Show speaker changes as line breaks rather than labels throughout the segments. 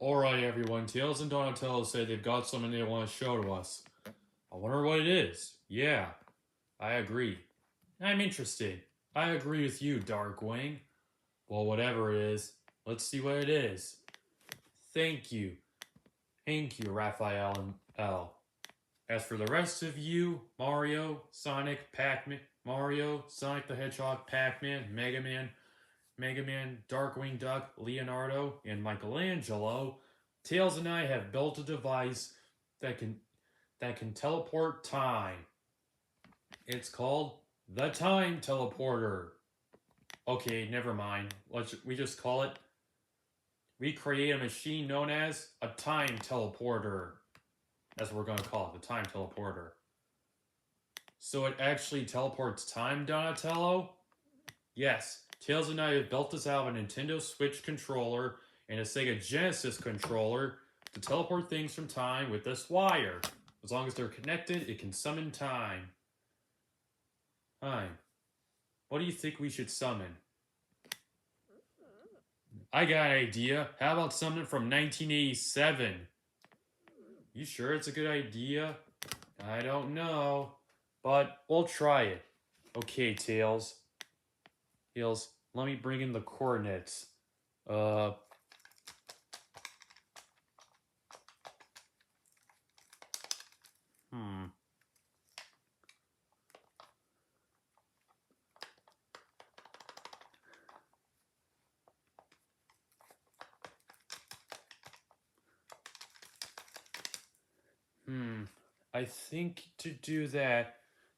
Alright everyone, Tails and Donatello say they've got something they want to show to us. I wonder what it is. Yeah, I agree. I'm interested. I agree with you, Darkwing. Well, whatever it is, let's see what it is. Thank you. Thank you, Raphael and L. As for the rest of you, Mario, Sonic, Pac-Man, Mario, Sonic the Hedgehog, Pac-Man, Mega Man, Darkwing Duck, Leonardo, and Michelangelo, Tails and I have built a device that can teleport time. It's called the Time Teleporter. Okay, never mind. We just call it. We create a machine known as a Time Teleporter. That's what we're going to call it, the Time Teleporter. So it actually teleports time, Donatello? Yes, Tails and I have built this out of a Nintendo Switch controller and a Sega Genesis controller to teleport things from time with this wire. As long as they're connected, it can summon time. Time. What do you think we should summon? I got an idea. How about something from 1987? You sure it's a good idea? I don't know. But we'll try it. Okay, Tails. Tails, let me bring in the coordinates. I think to do that,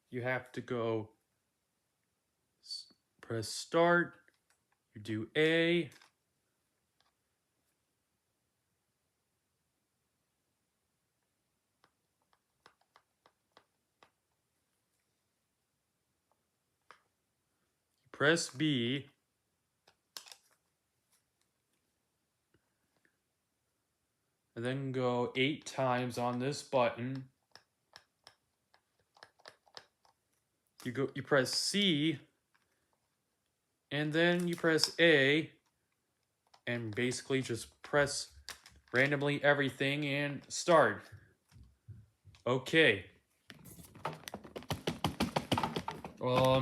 you have to go press start. You do A. Press B. And then go 8 times on this button. You press C. And then you press A. And basically just press randomly everything and start. Okay.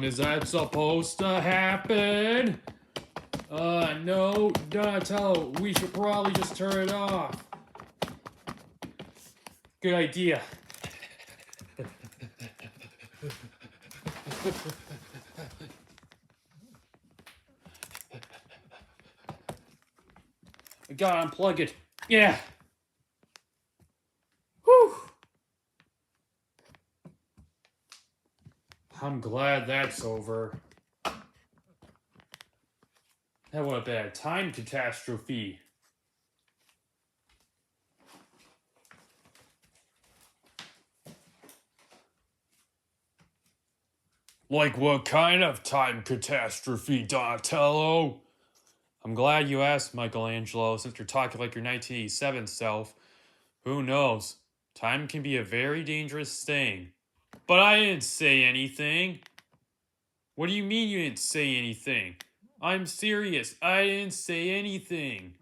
Is that supposed to happen? No, Donatello, we should probably just turn it off. Good idea. I gotta unplug it. Yeah. Whew. I'm glad that's over. That would have been a time catastrophe. Like what kind of time catastrophe, Donatello? I'm glad you asked, Michelangelo, since you're talking like your 1987 self. Who knows? Time can be a very dangerous thing. But I didn't say anything. What do you mean you didn't say anything? I'm serious. I didn't say anything.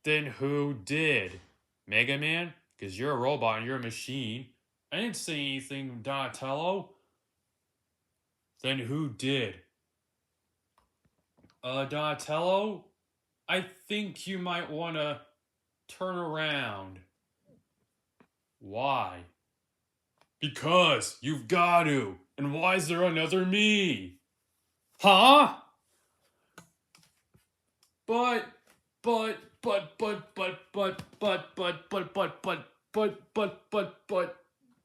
Then who did? Mega Man? Because you're a robot and you're a machine. I didn't say anything, Donatello. Then who did? Donatello? I think you might want to turn around. Why? Because you've got to. And why is there another me? Huh? But,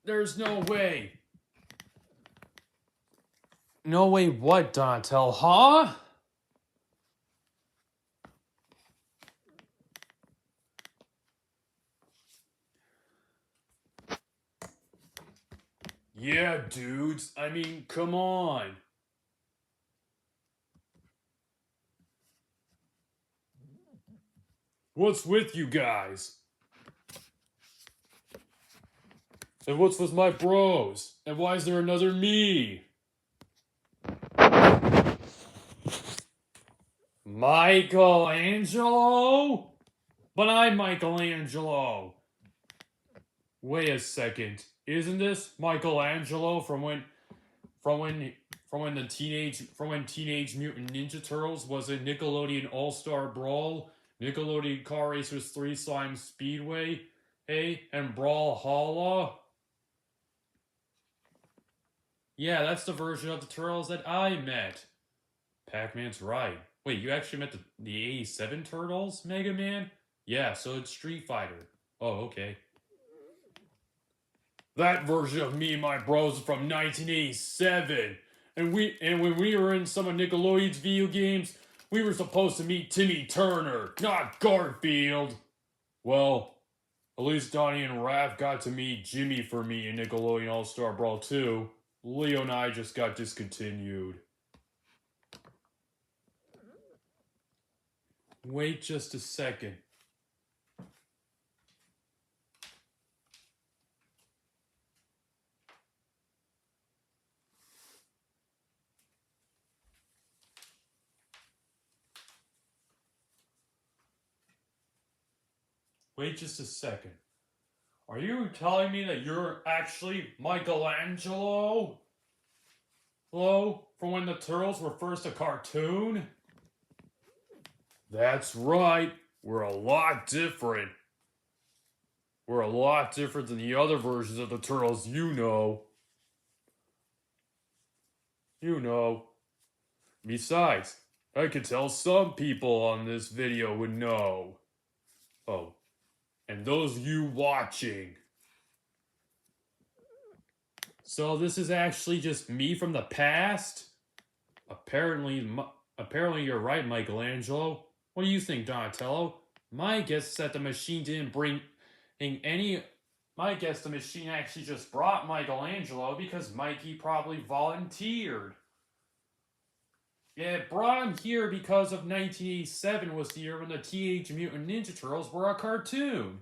there's no way. No way what, Donatello, huh? Yeah, dudes. I mean, come on. What's with you guys? And what's with my bros? And why is there another me? Michelangelo? But I'm Michelangelo. Wait a second. Isn't this Michelangelo from when Teenage Mutant Ninja Turtles was a Nickelodeon All-Star Brawl, Nickelodeon Car Racers 3 Slime Speedway, hey, and Brawlhalla? Yeah, that's the version of the Turtles that I met. Pac-Man's right. Wait, you actually met the 87 Turtles, Mega Man? Yeah, so it's Street Fighter. Oh, okay. That version of me and my bros is from 1987. And when we were in some of Nickelodeon's video games, we were supposed to meet Timmy Turner, not Garfield. Well, at least Donnie and Raph got to meet Jimmy for me in Nickelodeon All-Star Brawl 2. Leo and I just got discontinued. Wait just a second. Wait just a second. Are you telling me that you're actually Michelangelo? Hello? From when the Turtles were first a cartoon? That's right. We're a lot different. We're a lot different than the other versions of the Turtles you know. You know. Besides, I could tell some people on this video would know. Oh, and those you watching. So this is actually just me from the past? Apparently you're right, Michelangelo. What do you think, Donatello? My guess is that the machine didn't bring any... My guess the machine actually just brought Michelangelo because Mikey probably volunteered. Yeah, it brought him here because of 1987 was the year when the Teenage Mutant Ninja Turtles were a cartoon.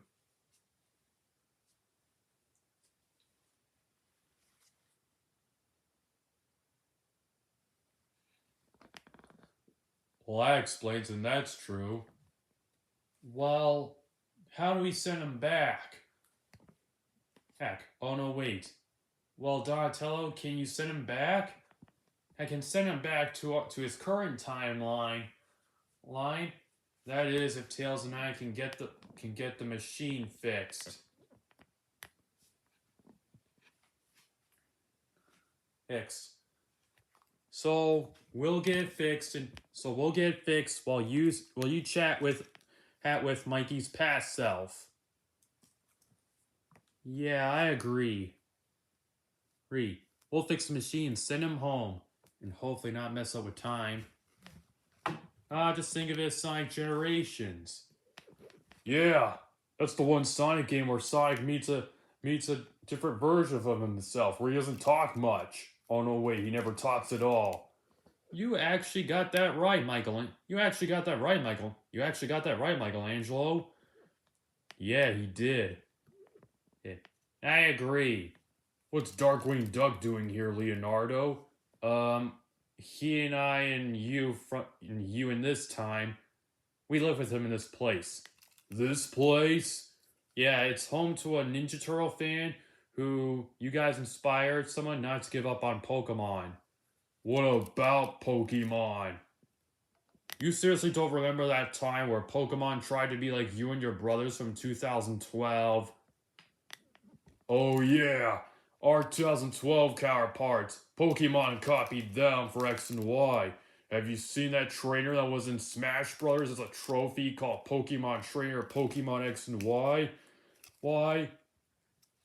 Well, that explains, and that's true. Well, how do we send him back? Heck, oh no, wait. Well, Donatello, can you send him back? I can send him back to his current timeline. That is, if Tails and I can get the machine fixed. So we'll get it fixed, while you chat with Mikey's past self. Yeah, I agree. We'll fix the machine, send him home, and hopefully not mess up with time. Just think of it as Sonic Generations. Yeah, that's the one Sonic game where Sonic meets a different version of himself, where he doesn't talk much. Oh no, wait, he never talks at all. You actually got that right, Michael. You actually got that right, Michelangelo. Yeah, he did. Yeah, I agree. What's Darkwing Duck doing here, Leonardo? He and I and you in this time, we live with him in this place. This place? Yeah, it's home to a Ninja Turtle fan who you guys inspired someone not to give up on Pokemon. What about Pokemon? You seriously don't remember that time where Pokemon tried to be like you and your brothers from 2012? Oh yeah, our 2012 counterparts. Pokemon copied them for X and Y. Have you seen that trainer that was in Smash Brothers as a trophy called Pokemon Trainer Pokemon X and Y? Why?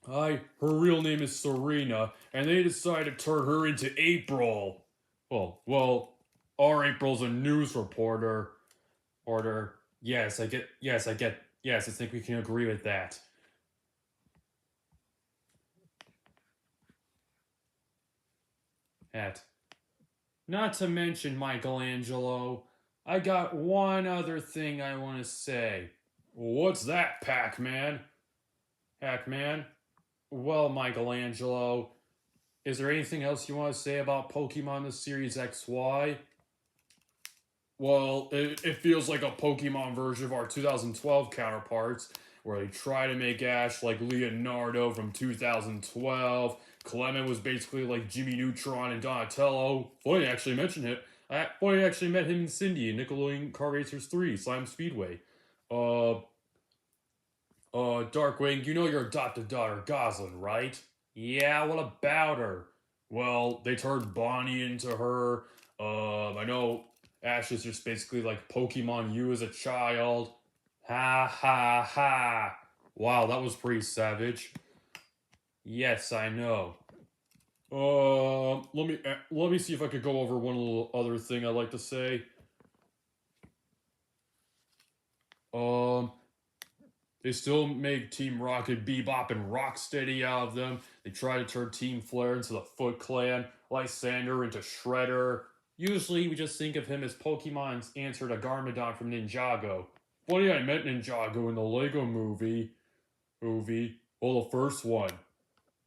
Her real name is Serena, and they decided to turn her into April. Well, our April's a news reporter. Yes, I think we can agree with that. Not to mention, Michelangelo, I got one other thing I want to say. What's that, Pac-Man? Well, Michelangelo, is there anything else you want to say about Pokemon the Series XY? Well, it feels like a Pokemon version of our 2012 counterparts, where they try to make Ash like Leonardo from 2012. Clement was basically like Jimmy Neutron and Donatello. Funny, I actually mentioned it. Funny, I actually met him in Cindy in Nickelodeon Car Racers 3, Slime Speedway. Uh, Darkwing, you know your adopted daughter, Goslin, right? Yeah, what about her? Well, they turned Bonnie into her. I know Ash is just basically like Pokemon you as a child. Ha ha ha. Wow, that was pretty savage. Yes, I know. Let me see if I could go over one little other thing I'd like to say. Um, They still make Team Rocket, Bebop, and Rocksteady out of them. They try to turn Team Flare into the Foot Clan, Lysander into Shredder. Usually, we just think of him as Pokemon's answer to Garmadon from Ninjago. Funny, I met Ninjago in the Lego movie. Well, the first one.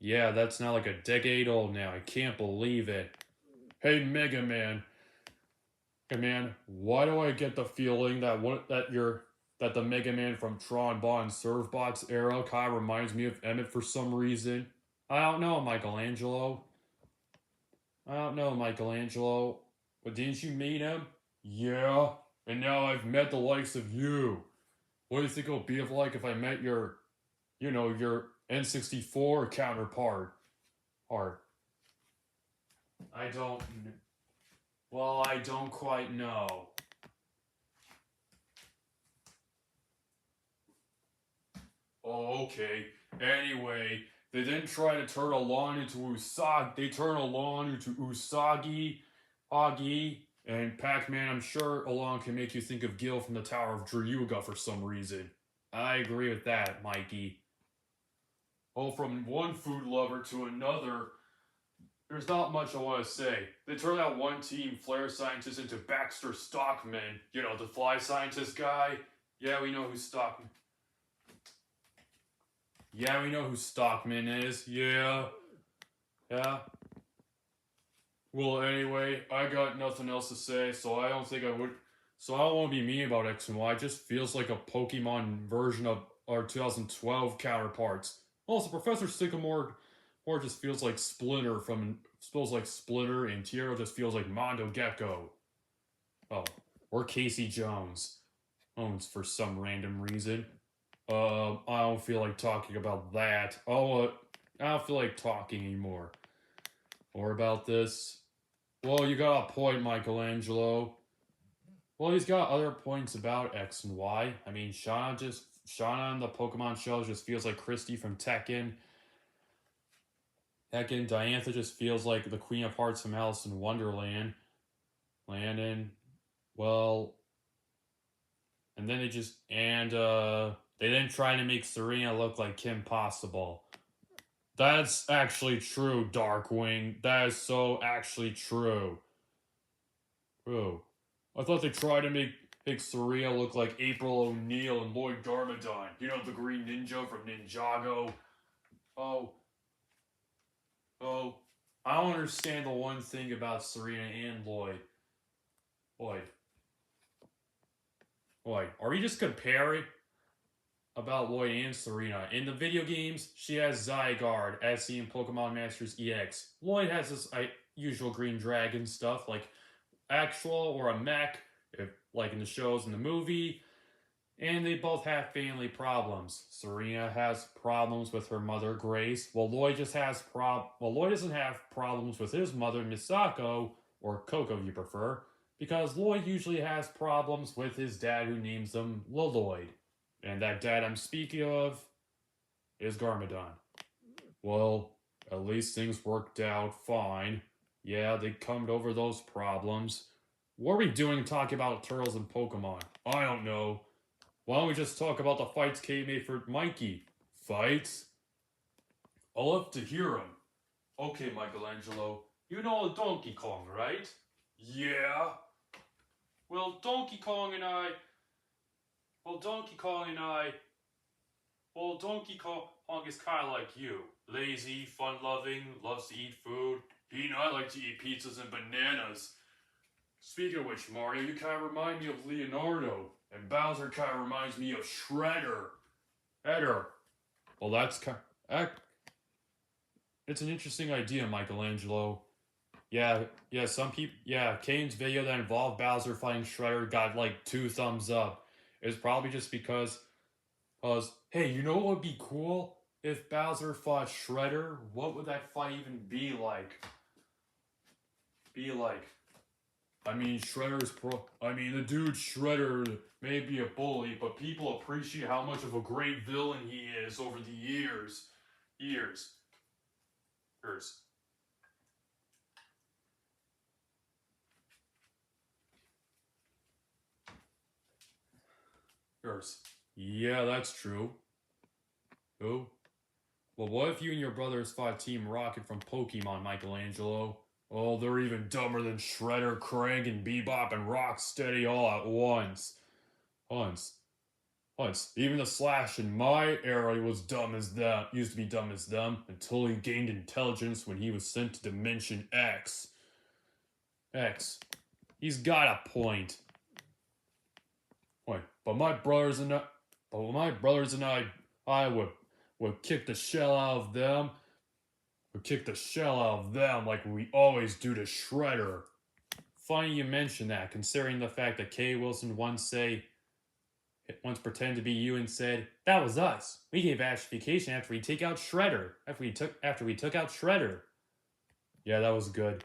Yeah, that's now like a decade old now. I can't believe it. Hey, Mega Man. Hey man, why do I get the feeling that that the Mega Man from Tron Bond Surfbox era kind of reminds me of Emmett for some reason? I don't know, Michelangelo. I don't know, Michelangelo. But didn't you meet him? Yeah, and now I've met the likes of you. What do you think it'll be like if I met your N64 counterpart? Or I don't. Well, I don't quite know. Oh, okay. Anyway, they then try to turn Alon into Usagi. They turn Alon into Usagi, Agi, and Pac-Man. I'm sure Alon can make you think of Gil from the Tower of Druyuga for some reason. I agree with that, Mikey. Oh, from one food lover to another, there's not much I want to say. They turn that one team flare scientist into Baxter Stockman. You know, the fly scientist guy. Yeah, we know who Stockman. Yeah, we know who Stockman is. Yeah. Yeah. Well, anyway, I got nothing else to say, so I don't think I would. So I don't want to be mean about X and Y. It just feels like a Pokemon version of our 2012 counterparts. Also, Professor Sycamore more just feels like Splinter, and Tierra just feels like Mondo Gecko. Oh, or Casey Jones. Owns for some random reason. I don't feel like talking about that. I don't feel like talking anymore. Or about this. Well, you got a point, Michelangelo. Well, he's got other points about X and Y. I mean, Shauna in the Pokemon show just feels like Christy from Tekken. Diantha just feels like the Queen of Hearts from Alice in Wonderland. Landon, well, and then they then try to make Serena look like Kim Possible. That's actually true, Darkwing. That is so actually true. Oh, I thought they tried to make Serena look like April O'Neil and Lloyd Garmadon. You know, the Green Ninja from Ninjago. Oh, oh. I don't understand the one thing about Serena and Lloyd. Lloyd. Lloyd. Are we just comparing about Lloyd and Serena? In the video games, she has Zygarde, as seen in Pokemon Masters EX. Lloyd has this usual Green Dragon stuff, like actual or a mech, if like in the shows in the movie, and they both have family problems. Serena has problems with her mother Grace, while Lloyd Lloyd doesn't have problems with his mother Misako, or Coco if you prefer, because Lloyd usually has problems with his dad who names him Lloyd. And that dad I'm speaking of is Garmadon. Well, at least things worked out fine. Yeah, they combed over those problems. What are we doing talking about turtles and Pokemon? I don't know. Why don't we just talk about the fights Kate made for Mikey? Fights? I'll have to hear them. Okay, Michelangelo. You know Donkey Kong, right? Yeah. Well, Donkey Kong and I. Well, Donkey Kong is kind of like you. Lazy, fun-loving, loves to eat food. He and I like to eat pizzas and bananas. Speaking of which, Mario, you kind of remind me of Leonardo, and Bowser kind of reminds me of Shredder. Well, it's an interesting idea, Michelangelo. Yeah, some people, Kane's video that involved Bowser fighting Shredder got like 2 thumbs up. It's probably just because, hey, you know what would be cool? If Bowser fought Shredder, what would that fight even be like? I mean, the dude Shredder may be a bully, but people appreciate how much of a great villain he is over the years. Years. Yeah, that's true. Oh? Well, what if you and your brothers fought Team Rocket from Pokemon, Michelangelo? Oh, they're even dumber than Shredder, Krang, and Bebop and Rocksteady all at once. Once. Even the Slash in my era was dumb as them, used to be dumb as them, until he gained intelligence when he was sent to Dimension X. He's got a point. But my brothers and I would kick the shell out of them. Like we always do to Shredder. Funny you mention that, considering the fact that Kay Wilson once pretended to be you and said, "That was us. We gave Ash vacation after we took out Shredder. After we took out Shredder." Yeah, that was good.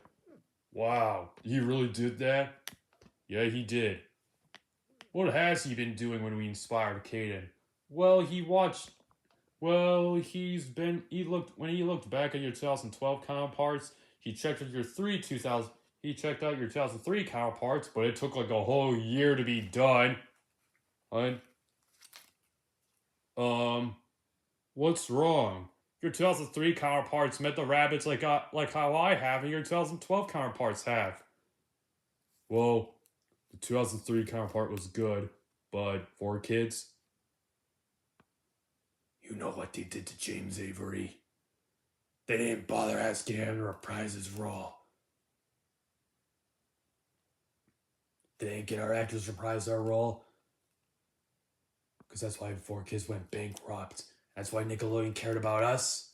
Wow, he really did that? Yeah, he did. What has he been doing when we inspired Caden? When he looked back at your 2012 counterparts, he checked out your 2003 counterparts, but it took like a whole year to be done. What's wrong? Your 2003 counterparts met the rabbits like how I have and your 2012 counterparts have. Well, the 2003 counterpart was good, but 4Kids? You know what they did to James Avery? They didn't bother asking him to reprise his role. They didn't get our actors to reprise our role. Because that's why 4Kids went bankrupt. That's why Nickelodeon cared about us.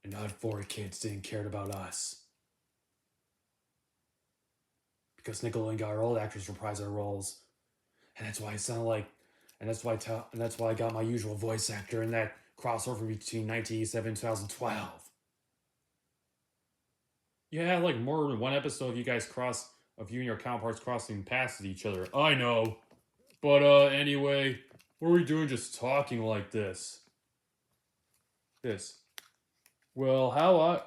And not 4Kids didn't care about us. Because Nickelodeon got our old actors to reprise our roles. And that's why I sound like... And that's why I got my usual voice actor in that crossover between 1987 and 2012. Yeah, like more than one episode of you and your counterparts crossing paths with each other. I know. But anyway, what are we doing just talking like this? Well, I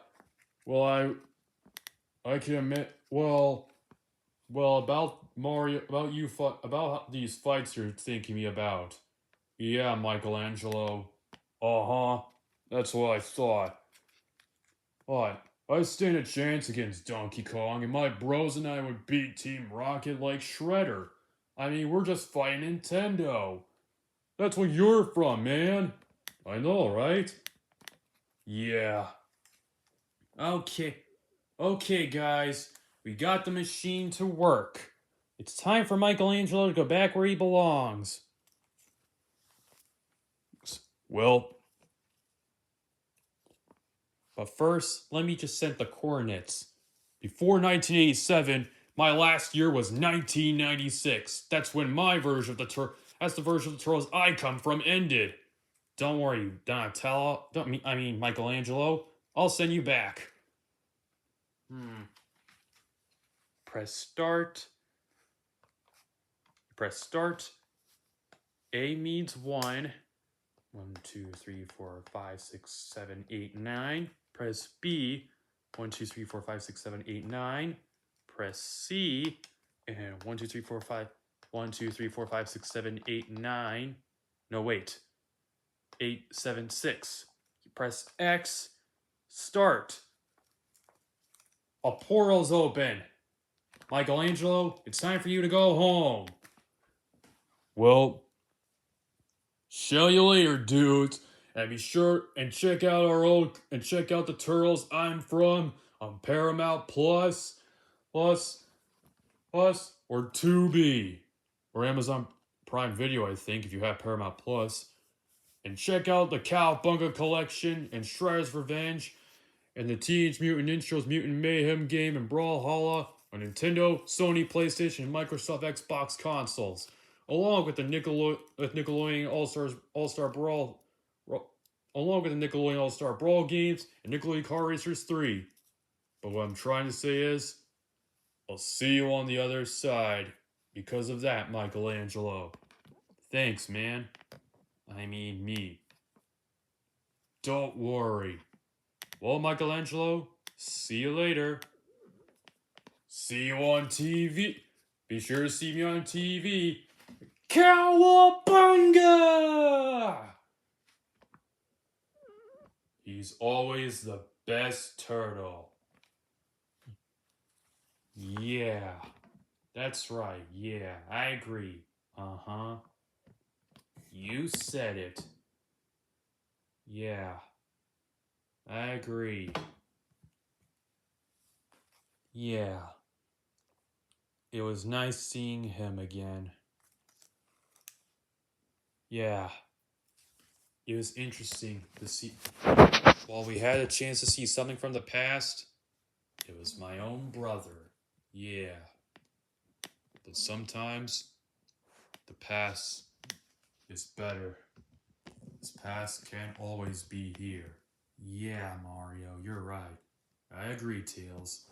can admit, about Mario, about these fights you're thinking me about. Yeah, Michelangelo. That's what I thought. I stand a chance against Donkey Kong, and my bros and I would beat Team Rocket like Shredder. I mean, we're just fighting Nintendo. That's where you're from, man. I know, right? Yeah. Okay, guys. We got the machine to work. It's time for Michelangelo to go back where he belongs. But first, let me just set the coordinates. Before 1987, my last year was 1996. That's when my version of the Turtles I come from ended. Don't worry, Michelangelo. I'll send you back. Press start. A means 1. 1, 2, 3, 4, 5, 6, 7, 8, 9. Press B. 1, 2, 3, 4, 5, 6, 7, 8, 9. Press C. And 1, 2, 3, 4, 5. 1, 2, 3, 4, 5, 6, 7, 8, 9. No, wait. 8, 7, 6. Press X. Start. A portal's open. Michelangelo, it's time for you to go home. Well, show you later, dudes. And be sure and check out the Turtles I'm from on Paramount Plus. Plus, or Tubi, or Amazon Prime Video, I think, if you have Paramount Plus. And check out the Cowabunga Collection and Shredder's Revenge and the Teenage Mutant Ninja Turtles Mutant Mayhem game and Brawlhalla on Nintendo, Sony, PlayStation, and Microsoft Xbox consoles, along with the Nickelodeon All-Star Brawl, along with the Nickelodeon All-Star Brawl games and Nickelodeon Car Racers 3. But what I'm trying to say is, I'll see you on the other side because of that, Michelangelo. Thanks, man. I mean me. Don't worry. Well, Michelangelo, see you later. See you on TV. Be sure to see me on TV. Cowabunga! He's always the best turtle. Yeah, that's right. Yeah, I agree. Uh-huh. You said it. Yeah, I agree. Yeah. It was nice seeing him again. Yeah. It was interesting to see. While we had a chance to see something from the past, it was my own brother. Yeah. But sometimes the past is better. This past can't always be here. Yeah, Mario, you're right. I agree, Tails.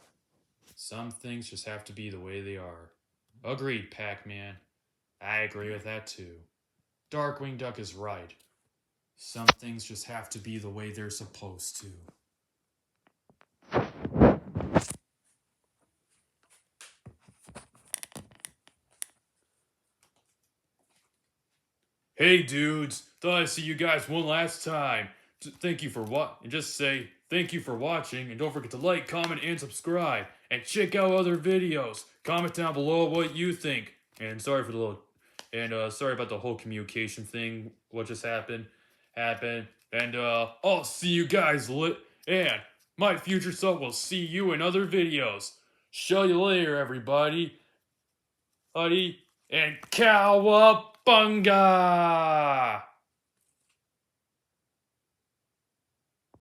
Some things just have to be the way they are. Agreed, Pac-Man. I agree with that too. Darkwing Duck is right. Some things just have to be the way they're supposed to. Hey dudes, thought I'd see you guys one last time. Thank you for thank you for watching, and don't forget to like, comment, and subscribe, and check out other videos. Comment down below what you think. And sorry for the sorry about the whole communication thing. What just happened. And I'll see you guys and my future self will see you in other videos. Show you later, everybody. And cowabunga!